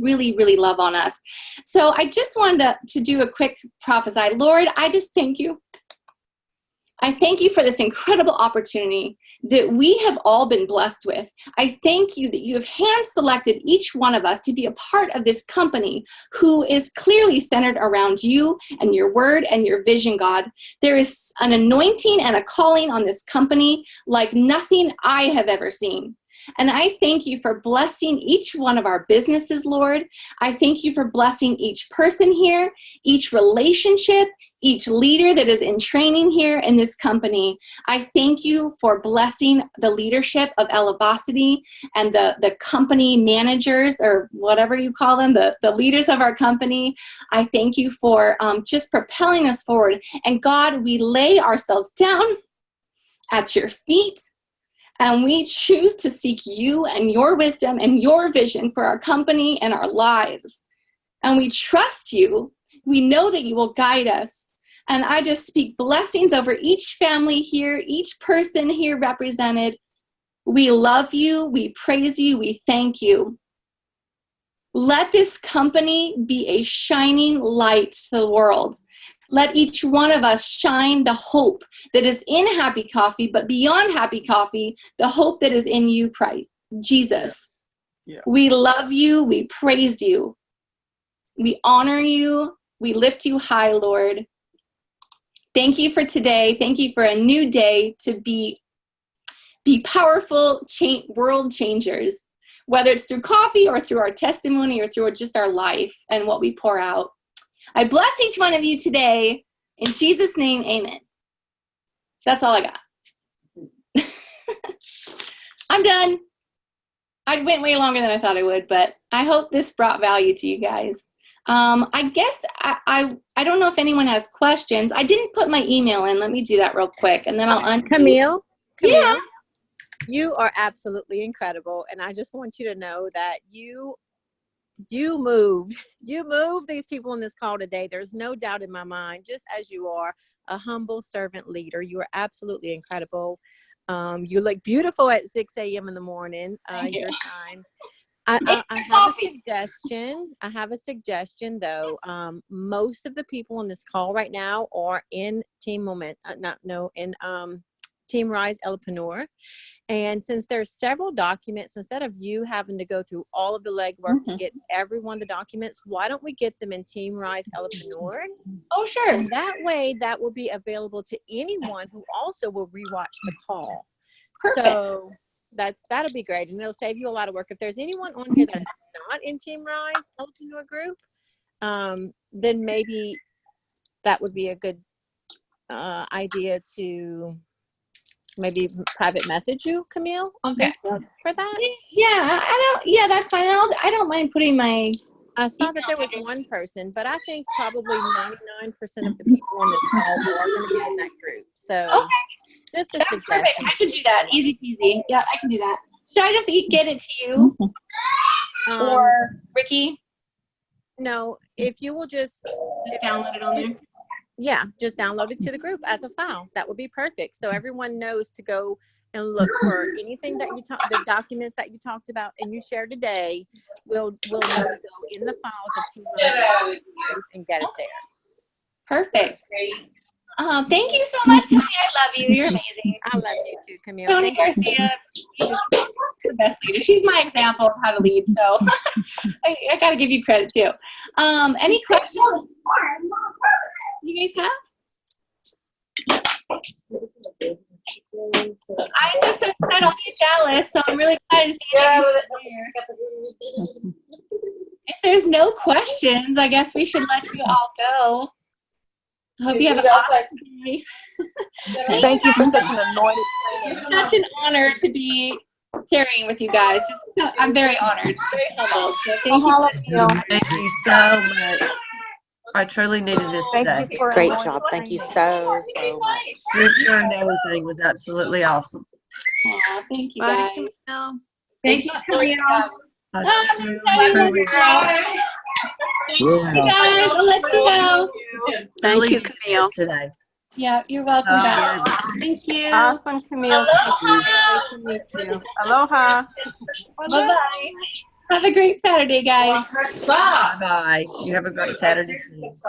really, really love on us. So I just wanted to do a quick prophesy. Lord, I just thank you. I thank you for this incredible opportunity that we have all been blessed with. I thank you that you have hand-selected each one of us to be a part of this company who is clearly centered around you and your word and your vision, God. There is an anointing and a calling on this company like nothing I have ever seen. And I thank you for blessing each one of our businesses, Lord. I thank you for blessing each person here, each relationship, each leader that is in training here in this company. I thank you for blessing the leadership of Elevacity and the company managers or whatever you call them, the leaders of our company. I thank you for just propelling us forward. And God, we lay ourselves down at your feet. And we choose to seek you and your wisdom and your vision for our company and our lives. And we trust you. We know that you will guide us. And I just speak blessings over each family here, each person here represented. We love you. We praise you. We thank you. Let this company be a shining light to the world. Let each one of us shine the hope that is in Happy Coffee, but beyond Happy Coffee, the hope that is in you, Christ, Jesus. Yeah. We love you. We praise you. We honor you. We lift you high, Lord. Thank you for today. Thank you for a new day to be powerful world changers, whether it's through coffee or through our testimony or through just our life and what we pour out. I bless each one of you today. In Jesus' name, amen. That's all I got. I'm done. I went way longer than I thought I would, but I hope this brought value to you guys. I guess I don't know if anyone has questions. I didn't put my email in. Let me do that real quick, and then I'll Camile, yeah. You are absolutely incredible, and I just want you to know that you moved these people in this call today. There's no doubt in my mind, just as you are a humble servant leader. You are absolutely incredible. You look beautiful at 6 a.m. in the morning, your time. I have a suggestion. I have a suggestion though. Most of the people on this call right now are in Team Team Rise Elpreneur. And since there's several documents, instead of you having to go through all of the legwork to get everyone the documents, why don't we get them in Team Rise Elpreneur? Oh, sure. And that way that will be available to anyone who also will rewatch the call. Perfect. So that'll be great. And it'll save you a lot of work. If there's anyone on here that is not in Team Rise Elpreneur group, then maybe that would be a good idea to maybe private message you, Camile, on Facebook for that. Yeah, that's fine. I don't mind putting my. I saw that there was one person, but I think probably 99% of the people on this call are going to be in that group. So just a suggestion. Perfect. I can do that. Easy peasy. Yeah, I can do that. Should I just get it to you or Ricky? No, if you will just download it on there. Yeah, just download it to the group as a file. That would be perfect. So everyone knows to go and look for anything that the documents that you talked about and you shared today. We'll know to go in the files of Team Rise and get it there. Perfect. Thank you so much, Tony. I love you. You're amazing. I love you too, Camille. Tony Thank you. Garcia, she's the best leader. She's my example of how to lead, so I got to give you credit too. Any questions you guys have? I'm just so excited. I'll be jealous, so I'm really excited to see you here. If there's no questions, I guess we should let you all go. I hope you have an awesome day. Thank you for such an anointed It's such an honor to be carrying with you guys. I'm very honored, very humbled. So Thank you so much. I truly needed this today. Great job. Thank you so much. Your and everything was absolutely awesome. Aw, thank you Bye, guys. Camille. Thank you, Camille. I truly, Thanks, you guys. I'll let you go. Thank you, Camille. Today. Yeah, you're welcome back. Thank you. Awesome, Camille. Aloha. Nice to meet you. Aloha. Bye-bye. Have a great Saturday, guys. Bye. You have a great Saturday. Thanks.